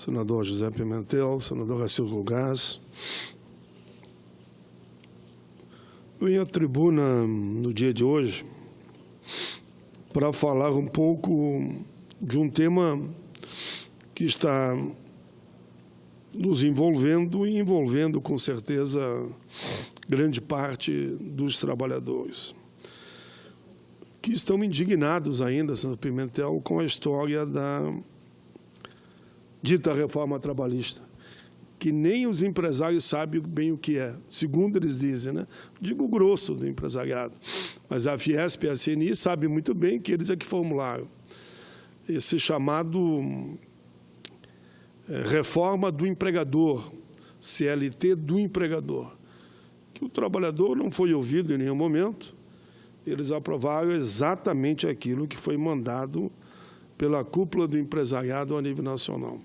senador José Pimentel, senador Racildo Gás. Eu vim à tribuna no dia de hoje para falar um pouco de um tema que está nos envolvendo e envolvendo, com certeza, grande parte dos trabalhadores, que estão indignados ainda, senador Pimentel, com a história da dita reforma trabalhista, que nem os empresários sabem bem o que é, segundo eles dizem, né? Digo o grosso do empresariado, mas a Fiesp e a CNI sabem muito bem que eles é que formularam esse chamado reforma do empregador, CLT do empregador, que o trabalhador não foi ouvido em nenhum momento. Eles aprovaram exatamente aquilo que foi mandado pela cúpula do empresariado a nível nacional.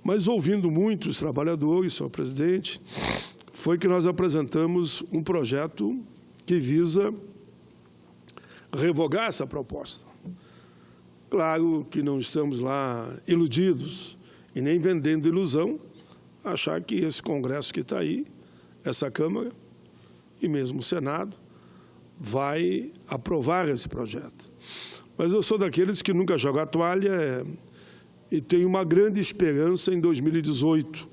Mas, ouvindo muito os trabalhadores, senhor presidente, foi que nós apresentamos um projeto que visa revogar essa proposta. Claro que não estamos lá iludidos e nem vendendo ilusão, achar que esse Congresso que está aí, essa Câmara e mesmo o Senado, vai aprovar esse projeto. Mas eu sou daqueles que nunca jogam a toalha e tenho uma grande esperança em 2018,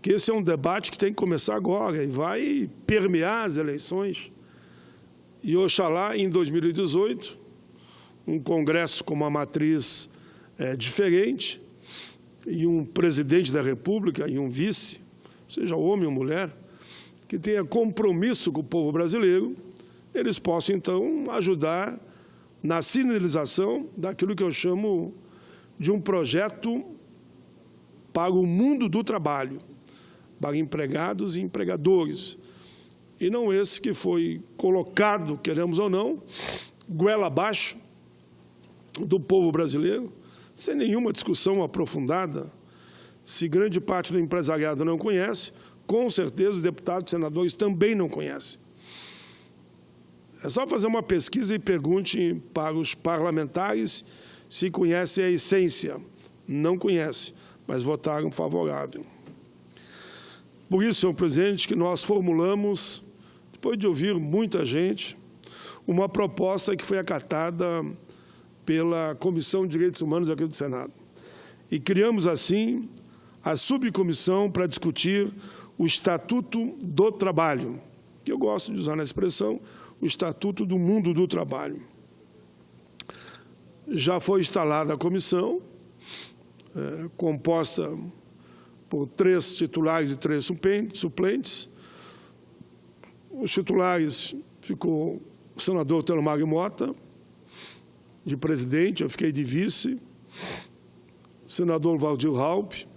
que esse é um debate que tem que começar agora e vai permear as eleições. E, oxalá, em 2018, um Congresso com uma matriz diferente e um presidente da República e um vice, seja homem ou mulher, que tenha compromisso com o povo brasileiro, eles possam, então, ajudar na sinalização daquilo que eu chamo de um projeto para o mundo do trabalho, para empregados e empregadores, e não esse que foi colocado, queremos ou não, goela abaixo do povo brasileiro, sem nenhuma discussão aprofundada. Se grande parte do empresariado não conhece, com certeza os deputados e senadores também não conhecem. É só fazer uma pesquisa e pergunte para os parlamentares se conhecem a essência. Não conhece, mas votaram favorável. Por isso, senhor presidente, que nós formulamos, depois de ouvir muita gente, uma proposta que foi acatada pela Comissão de Direitos Humanos aqui do Senado. E criamos, assim, a subcomissão para discutir o Estatuto do Trabalho, que eu gosto de usar na expressão, o Estatuto do Mundo do Trabalho. Já foi instalada a comissão, composta por 3 titulares e 3 suplentes. Os titulares ficou o senador Telmário Mota, de presidente, eu fiquei de vice, o senador Valdir Raupp,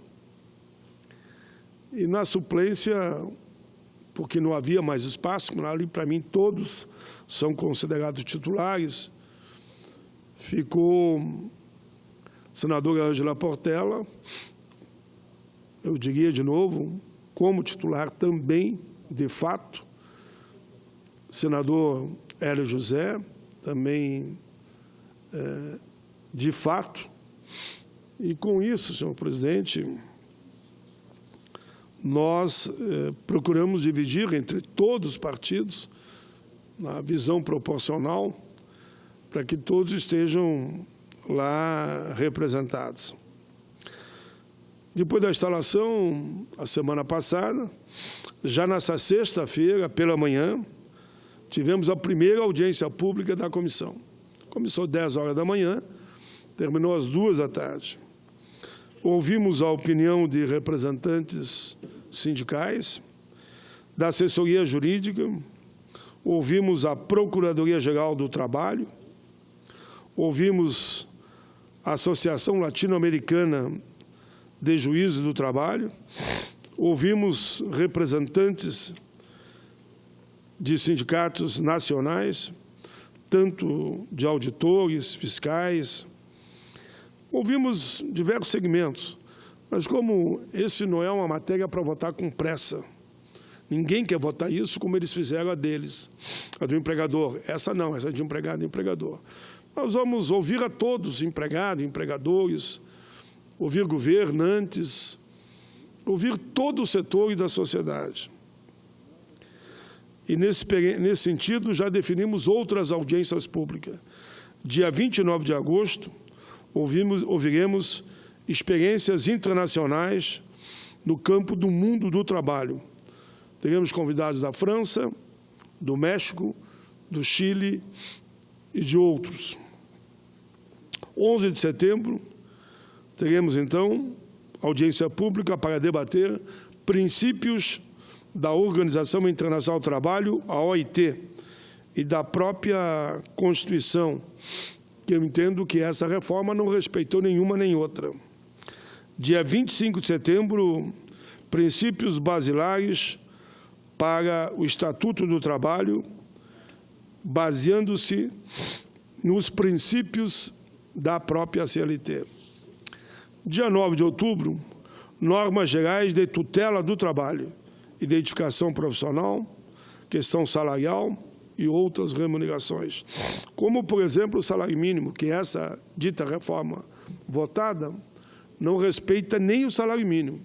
e na suplência, porque não havia mais espaço, ali para mim todos são considerados titulares, ficou a senadora Ângela Portela, eu diria de novo, como titular também, de fato, senador Hélio José, também de fato, e com isso, senhor presidente, nós procuramos dividir entre todos os partidos na visão proporcional para que todos estejam lá representados. Depois da instalação, a semana passada, já nessa sexta-feira, pela manhã, tivemos a primeira audiência pública da comissão. Começou às 10 horas da manhã, terminou às 2 da tarde. Ouvimos a opinião de representantes sindicais, da assessoria jurídica, ouvimos a Procuradoria-Geral do Trabalho, ouvimos a Associação Latino-Americana de Juízes do Trabalho, ouvimos representantes de sindicatos nacionais, tanto de auditores, fiscais, ouvimos diversos segmentos, mas como esse não é uma matéria para votar com pressa, ninguém quer votar isso como eles fizeram a deles, a do empregador. Essa não, essa é de empregado e empregador. Nós vamos ouvir a todos, empregados, empregadores, ouvir governantes, ouvir todo o setor e da sociedade. E, nesse sentido, já definimos outras audiências públicas. Dia 29 de agosto, ouviremos experiências internacionais no campo do mundo do trabalho. Teremos convidados da França, do México, do Chile e de outros. 11 de setembro, teremos, então, audiência pública para debater princípios da Organização Internacional do Trabalho, a OIT, e da própria Constituição, que eu entendo que essa reforma não respeitou nenhuma nem outra. Dia 25 de setembro, princípios basilares para o Estatuto do Trabalho, baseando-se nos princípios da própria CLT. Dia 9 de outubro, normas gerais de tutela do trabalho, identificação profissional, questão salarial e outras remunerações, como, por exemplo, o salário mínimo, que essa dita reforma votada não respeita nem o salário mínimo,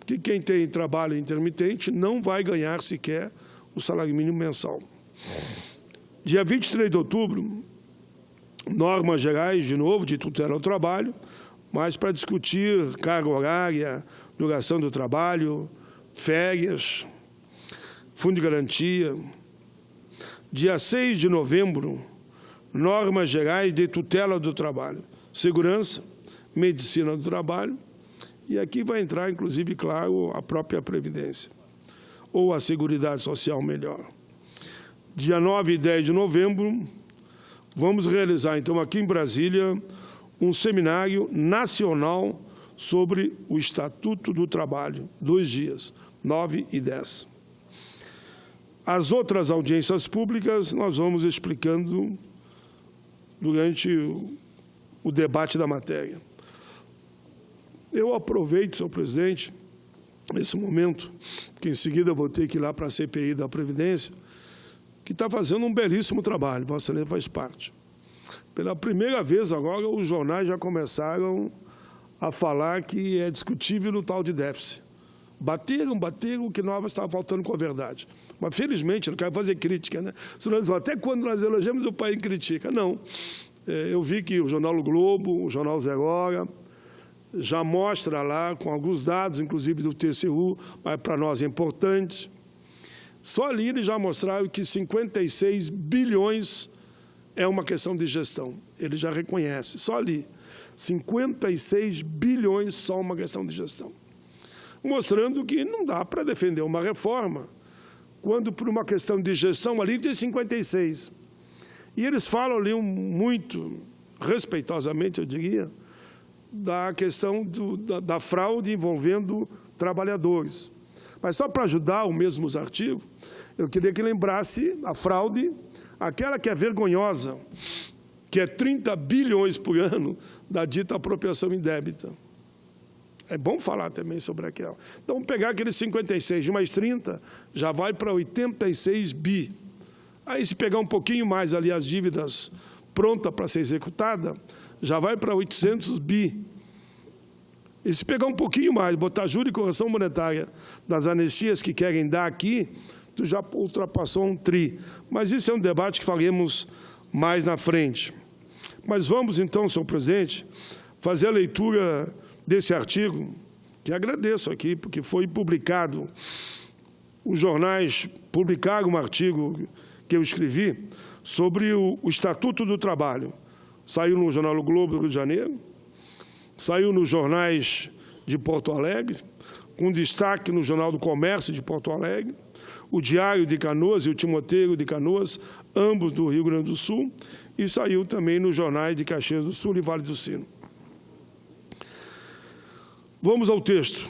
que quem tem trabalho intermitente não vai ganhar sequer o salário mínimo mensal. Dia 23 de outubro, normas gerais, de novo, de tutela ao trabalho, mas para discutir carga horária, duração do trabalho, férias, fundo de garantia. Dia 6 de novembro, normas gerais de tutela do trabalho, segurança, medicina do trabalho, e aqui vai entrar, inclusive, claro, a própria Previdência, ou a Seguridade Social, melhor. Dia 9 e 10 de novembro, vamos realizar, então, aqui em Brasília, um seminário nacional sobre o Estatuto do Trabalho, 2 dias, 9 e 10. As outras audiências públicas nós vamos explicando durante o debate da matéria. Eu aproveito, senhor presidente, esse momento, que em seguida vou ter que ir lá para a CPI da Previdência, que está fazendo um belíssimo trabalho, Vossa Excelência faz parte. Pela primeira vez agora, os jornais já começaram a falar que é discutível o tal de déficit. Bateram, que nós estava faltando com a verdade. Mas, felizmente, não quero fazer crítica, né? Até quando nós elogiamos, o país critica. Não. Eu vi que o jornal O Globo, o jornal Zero Hora, já mostra lá, com alguns dados, inclusive do TCU, mas para nós é importante. Só ali eles já mostraram que 56 bilhões é uma questão de gestão. Ele já reconhece, só ali. 56 bilhões só uma questão de gestão. Mostrando que não dá para defender uma reforma quando, por uma questão de gestão, ali tem 56. E eles falam ali muito respeitosamente, eu diria, da questão da fraude envolvendo trabalhadores. Mas só para ajudar o mesmo artigo, eu queria que lembrasse a fraude, aquela que é vergonhosa, que é 30 bilhões por ano da dita apropriação indébita. É bom falar também sobre aquela. Então, vamos pegar aqueles 56, de mais 30, já vai para 86 bi. Aí, se pegar um pouquinho mais ali as dívidas prontas para ser executada, já vai para 800 bi. E se pegar um pouquinho mais, botar juros e correção monetária das anistias que querem dar aqui, tu já ultrapassou um tri. Mas isso é um debate que faremos mais na frente. Mas vamos, então, senhor presidente, fazer a leitura desse artigo, que agradeço aqui, porque foi publicado. Os jornais publicaram um artigo que eu escrevi sobre o Estatuto do Trabalho. Saiu no jornal O Globo do Rio de Janeiro, saiu nos jornais de Porto Alegre, com destaque no Jornal do Comércio de Porto Alegre, o Diário de Canoas e o Timoteiro de Canoas, ambos do Rio Grande do Sul, e saiu também nos jornais de Caxias do Sul e Vale do Sino. Vamos ao texto.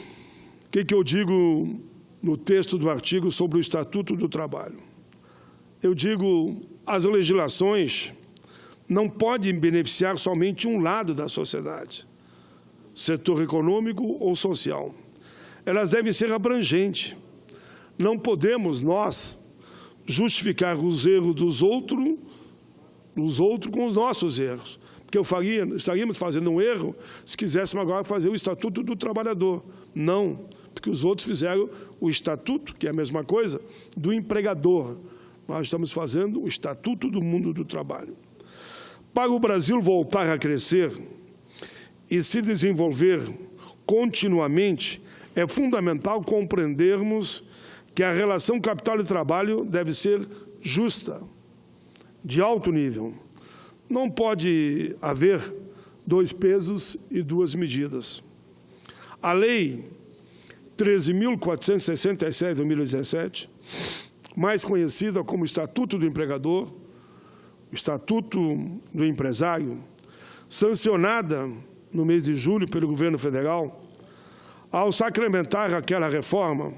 O que eu digo no texto do artigo sobre o Estatuto do Trabalho? Eu digo, as legislações não podem beneficiar somente um lado da sociedade, setor econômico ou social. Elas devem ser abrangentes. Não podemos, nós, justificar os erros dos outros com os nossos erros, porque que estaríamos fazendo um erro se quiséssemos agora fazer o Estatuto do Trabalhador. Não, porque os outros fizeram o Estatuto, que é a mesma coisa, do empregador. Nós estamos fazendo o Estatuto do Mundo do Trabalho. Para o Brasil voltar a crescer e se desenvolver continuamente, é fundamental compreendermos que a relação capital e trabalho deve ser justa, de alto nível. Não pode haver dois pesos e duas medidas. A Lei 13.467 de 2017, mais conhecida como Estatuto do Empregador, Estatuto do Empresário, sancionada no mês de julho pelo governo federal, ao sacramentar aquela reforma,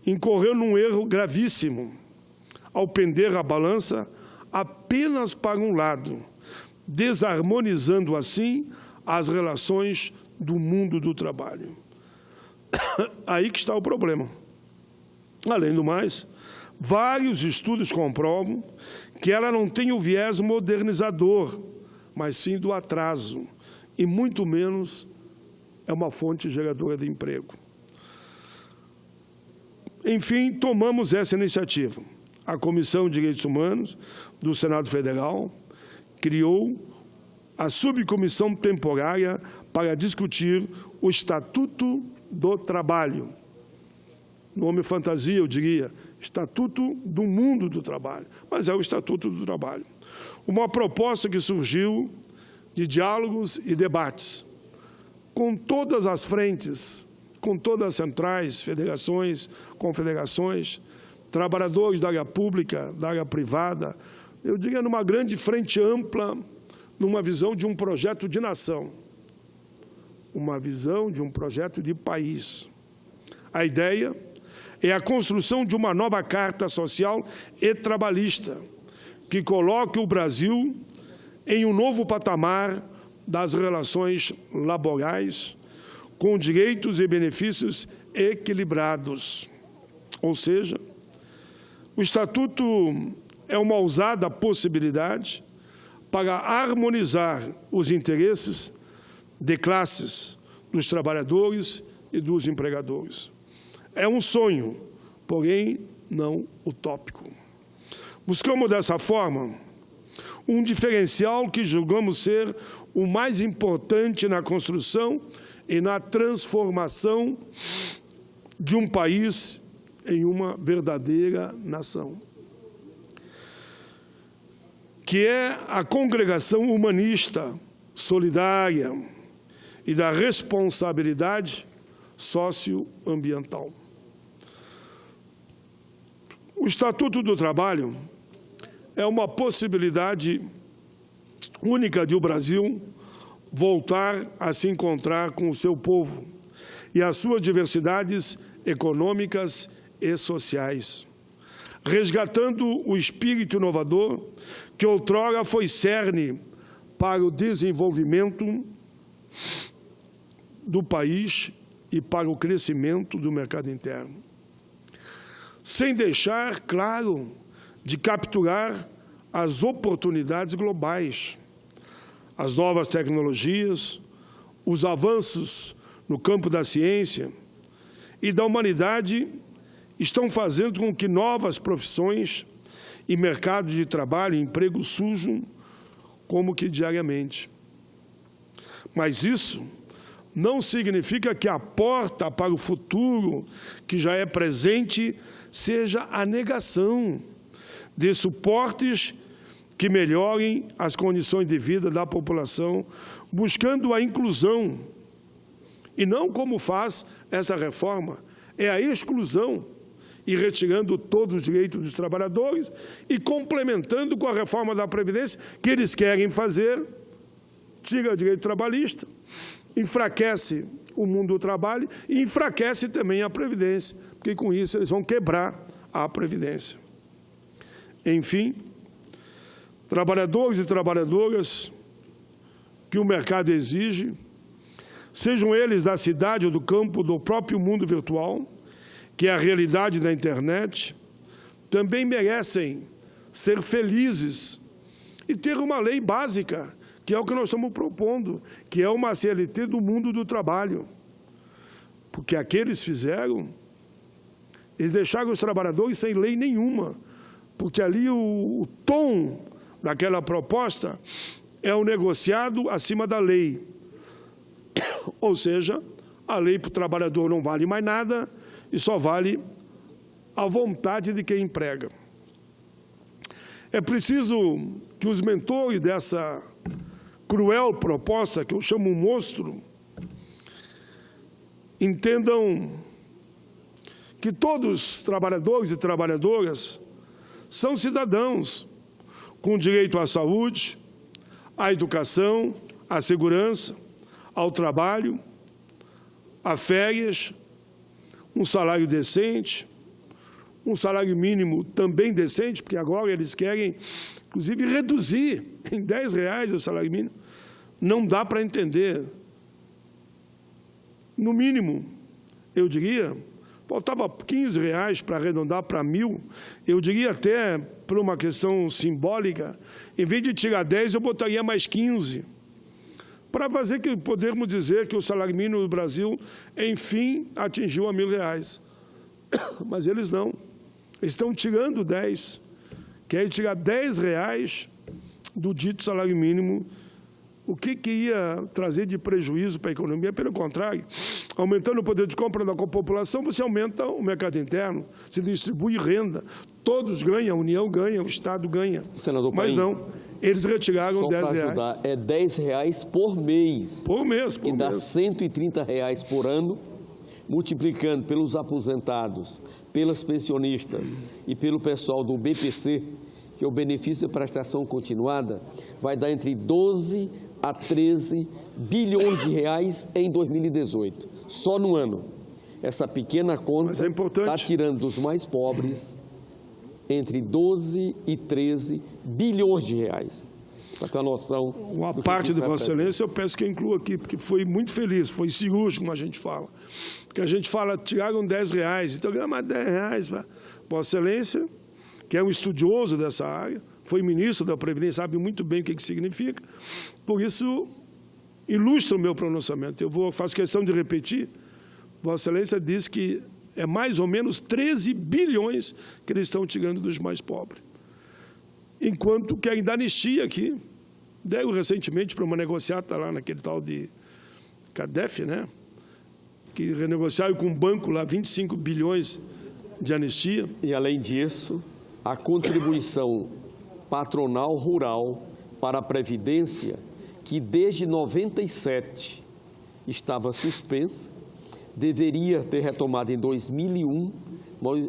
incorreu num erro gravíssimo, ao pender a balança apenas para um lado, desarmonizando assim as relações do mundo do trabalho. Aí que está o problema. Além do mais, vários estudos comprovam que ela não tem o viés modernizador, mas sim do atraso, e muito menos é uma fonte geradora de emprego. Enfim, tomamos essa iniciativa. A Comissão de Direitos Humanos do Senado Federal criou a subcomissão temporária para discutir o Estatuto do Trabalho. Nome fantasia, eu diria, Estatuto do Mundo do Trabalho, mas é o Estatuto do Trabalho. Uma proposta que surgiu de diálogos e debates com todas as frentes, com todas as centrais, federações, confederações, trabalhadores da área pública, da área privada, eu diria numa grande frente ampla, numa visão de um projeto de nação, uma visão de um projeto de país. A ideia é a construção de uma nova Carta Social e Trabalhista, que coloque o Brasil em um novo patamar das relações laborais, com direitos e benefícios equilibrados. Ou seja, o Estatuto é uma ousada possibilidade para harmonizar os interesses de classes dos trabalhadores e dos empregadores. É um sonho, porém não utópico. Buscamos, dessa forma, um diferencial que julgamos ser o mais importante na construção e na transformação de um país em uma verdadeira nação, que é a congregação humanista, solidária e da responsabilidade socioambiental. O Estatuto do Trabalho é uma possibilidade única de o Brasil voltar a se encontrar com o seu povo e as suas diversidades econômicas e sociais, resgatando o espírito inovador que outrora foi cerne para o desenvolvimento do país e para o crescimento do mercado interno, sem deixar, claro, de capturar as oportunidades globais, as novas tecnologias, os avanços no campo da ciência e da humanidade estão fazendo com que novas profissões e mercados de trabalho e emprego surjam como que diariamente. Mas isso não significa que a porta para o futuro, que já é presente, seja a negação de suportes que melhorem as condições de vida da população, buscando a inclusão. E não como faz essa reforma, é a exclusão, e retirando todos os direitos dos trabalhadores e complementando com a reforma da Previdência que eles querem fazer, tira o direito trabalhista, enfraquece o mundo do trabalho e enfraquece também a Previdência, porque com isso eles vão quebrar a Previdência. Enfim, trabalhadores e trabalhadoras que o mercado exige, sejam eles da cidade ou do campo, do próprio mundo virtual, que é a realidade da internet, também merecem ser felizes e ter uma lei básica que é o que nós estamos propondo, que é uma CLT do mundo do trabalho. Porque aqueles fizeram, eles deixaram os trabalhadores sem lei nenhuma, porque ali o tom daquela proposta é o negociado acima da lei. Ou seja, a lei para o trabalhador não vale mais nada e só vale a vontade de quem emprega. É preciso que os mentores dessa cruel proposta, que eu chamo um monstro, entendam que todos os trabalhadores e trabalhadoras são cidadãos com direito à saúde, à educação, à segurança, ao trabalho, a férias, um salário decente, um salário mínimo também decente, porque agora eles querem, inclusive, reduzir em R$10 o salário mínimo. Não dá para entender. No mínimo, eu diria, faltava R$15 para arredondar para 1.000, eu diria até, por uma questão simbólica, em vez de tirar 10, eu botaria mais 15, para fazer que podermos dizer que o salário mínimo do Brasil, enfim, atingiu a R$1.000. Mas eles não. Eles estão tirando 10. Querem tirar R$10 do dito salário mínimo. O que ia trazer de prejuízo para a economia? Pelo contrário, aumentando o poder de compra da população, você aumenta o mercado interno, se distribui renda, todos ganham, a União ganha, o Estado ganha. Senador Mas Paim, não, eles retiraram R$10. Ajudar, é R$10 por mês. Por mês, que dá R$130 por ano, multiplicando pelos aposentados, pelas pensionistas e pelo pessoal do BPC, que é o benefício de prestação continuada, vai dar entre 12 a 13 bilhões de reais em 2018, só no ano. Essa pequena conta está tirando dos mais pobres entre 12 e 13 bilhões de reais. Para ter uma noção. Uma parte de Vossa Excelência eu peço que eu inclua aqui, porque foi muito feliz, foi cirúrgico, como a gente fala. Porque a gente fala, tiraram R$10, então ganha mais R$10. Vossa Excelência, que é um estudioso dessa área, foi ministro da Previdência, sabe muito bem o que significa. Por isso, ilustra o meu pronunciamento. Faço questão de repetir. Vossa Excelência disse que é mais ou menos 13 bilhões que eles estão tirando dos mais pobres. Enquanto querem dar anistia aqui. Deram recentemente para uma negociata lá naquele tal de CADEF, né? Que renegociaram com o banco lá 25 bilhões de anistia. E, além disso, a contribuição patronal rural para a Previdência, que desde 97 estava suspensa, deveria ter retomado em 2001,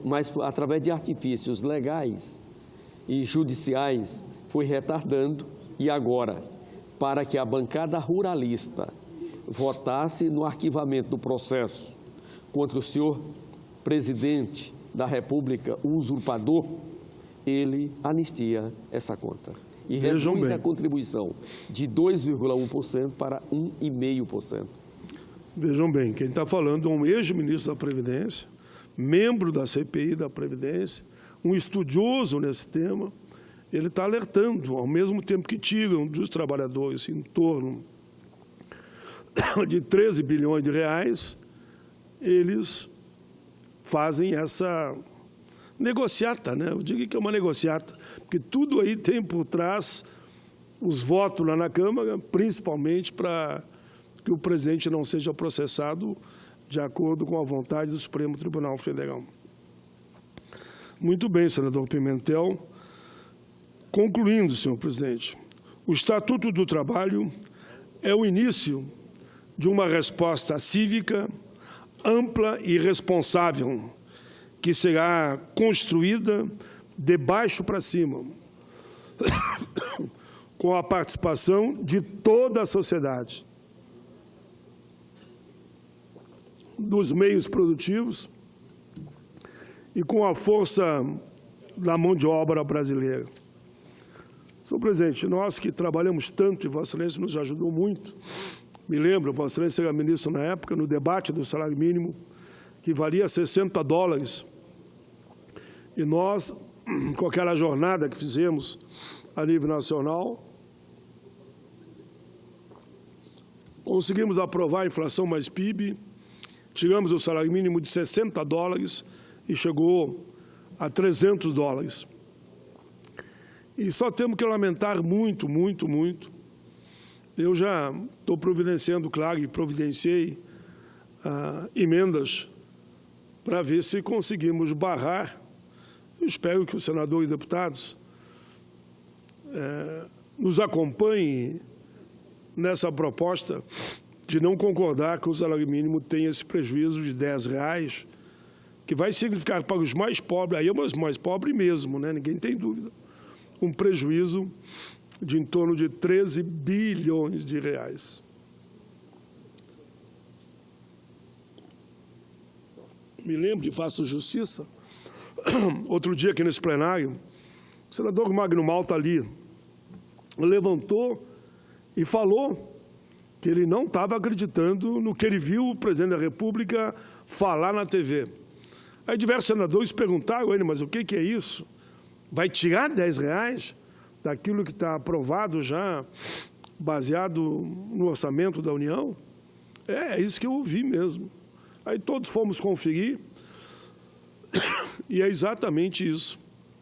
mas através de artifícios legais e judiciais foi retardando, e agora, para que a bancada ruralista votasse no arquivamento do processo contra o senhor presidente da República, o usurpador, ele anistia essa conta e reduz a contribuição de 2,1% para 1,5%. Vejam bem, quem está falando é um ex-ministro da Previdência, membro da CPI da Previdência, um estudioso nesse tema. Ele está alertando, ao mesmo tempo que tiram dos trabalhadores em torno de 13 bilhões de reais, eles fazem essa negociata, né? Eu digo que é uma negociata, porque tudo aí tem por trás os votos lá na Câmara, principalmente para que o presidente não seja processado de acordo com a vontade do Supremo Tribunal Federal. Muito bem, senador Pimentel. Concluindo, senhor presidente, o Estatuto do Trabalho é o início de uma resposta cívica, ampla e responsável, que será construída de baixo para cima, com a participação de toda a sociedade, dos meios produtivos e com a força da mão de obra brasileira. Senhor presidente, nós que trabalhamos tanto, e Vossa Excelência nos ajudou muito, me lembro, Vossa Excelência era ministro na época, no debate do salário mínimo, que valia $60, e nós, com aquela jornada que fizemos a nível nacional, Conseguimos aprovar a inflação mais PIB, tiramos o salário mínimo de $60 e chegou a $300. E só temos que lamentar muito, muito, muito. Eu já estou providenciando, claro, e providenciei emendas para ver se conseguimos barrar. Eu espero que os senadores e deputados nos acompanhem nessa proposta de não concordar que o salário mínimo tenha esse prejuízo de R$10, que vai significar para os mais pobres, aí é os mais pobres mesmo, né? Ninguém tem dúvida, um prejuízo de em torno de R$13 bilhões. Me lembro de Faça Justiça, outro dia aqui nesse plenário, o senador Magno Malta ali levantou e falou que ele não estava acreditando no que ele viu o presidente da República falar na TV. Aí diversos senadores perguntaram a ele, mas o que é isso? Vai tirar R$10 daquilo que está aprovado já, baseado no orçamento da União? É isso que eu ouvi mesmo. Aí todos fomos conferir e é exatamente isso.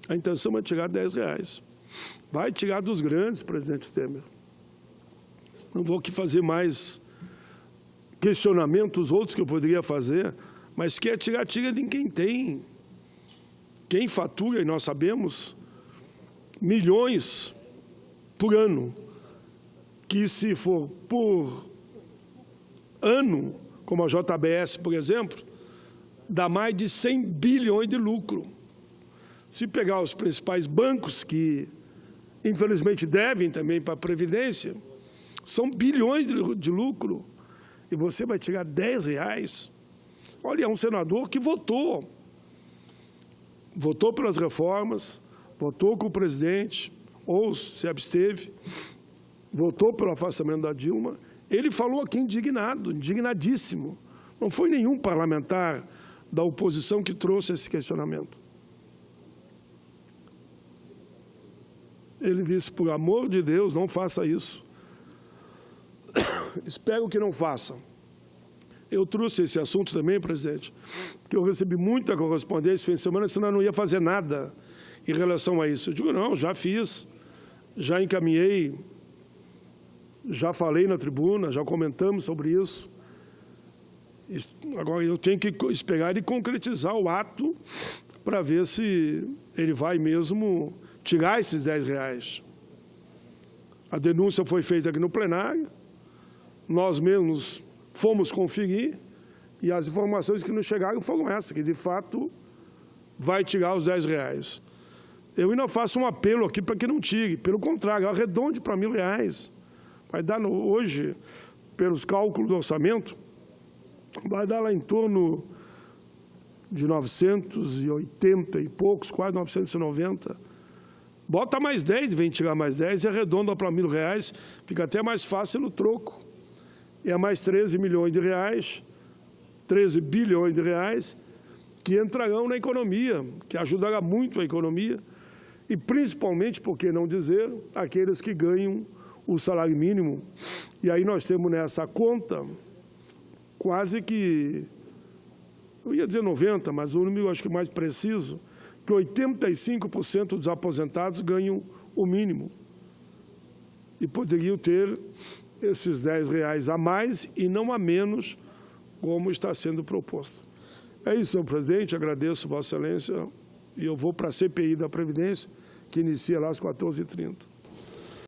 A intenção é tirar R$10. Vai tirar dos grandes, presidente Temer. Não vou aqui fazer mais questionamentos, outros que eu poderia fazer, mas quer tirar, tira de quem tem. Quem fatura, e nós sabemos, milhões por ano, que se for por ano, como a JBS, por exemplo, dá mais de 100 bilhões de lucro. Se pegar os principais bancos, que infelizmente devem também para a Previdência, são bilhões de lucro, e você vai tirar R$10. Olha, é um senador que votou pelas reformas, votou com o presidente, ou se absteve, votou pelo afastamento da Dilma. Ele falou aqui indignado, indignadíssimo. Não foi nenhum parlamentar da oposição que trouxe esse questionamento. Ele disse, por amor de Deus, não faça isso. Espero que não faça. Eu trouxe esse assunto também, presidente, porque eu recebi muita correspondência esse fim de semana, senão eu não ia fazer nada em relação a isso. Eu digo, não, já fiz, já encaminhei, já falei na tribuna, já comentamos sobre isso. Agora eu tenho que esperar ele concretizar o ato para ver se ele vai mesmo tirar esses R$10. A denúncia foi feita aqui no plenário, nós mesmos fomos conferir e as informações que nos chegaram foram essas, que de fato vai tirar os R$10. Eu ainda faço um apelo aqui para que não tire, pelo contrário, arredonde para R$1.000. Vai dar hoje, pelos cálculos do orçamento, vai dar lá em torno de 980 e poucos, quase 990. Bota mais 10, vem tirar mais 10 e arredonda para R$1.000, fica até mais fácil no troco. É mais R$13 milhões, R$13 bilhões que entrarão na economia, que ajudará muito a economia, e principalmente, por que não dizer, aqueles que ganham o salário mínimo. E aí nós temos nessa conta quase que, eu ia dizer 90, mas o número acho que mais preciso, que 85% dos aposentados ganham o mínimo. E poderiam ter esses R$10 a mais e não a menos, como está sendo proposto. É isso, senhor presidente, agradeço Vossa Excelência e eu vou para a CPI da Previdência, que inicia lá às 14h30.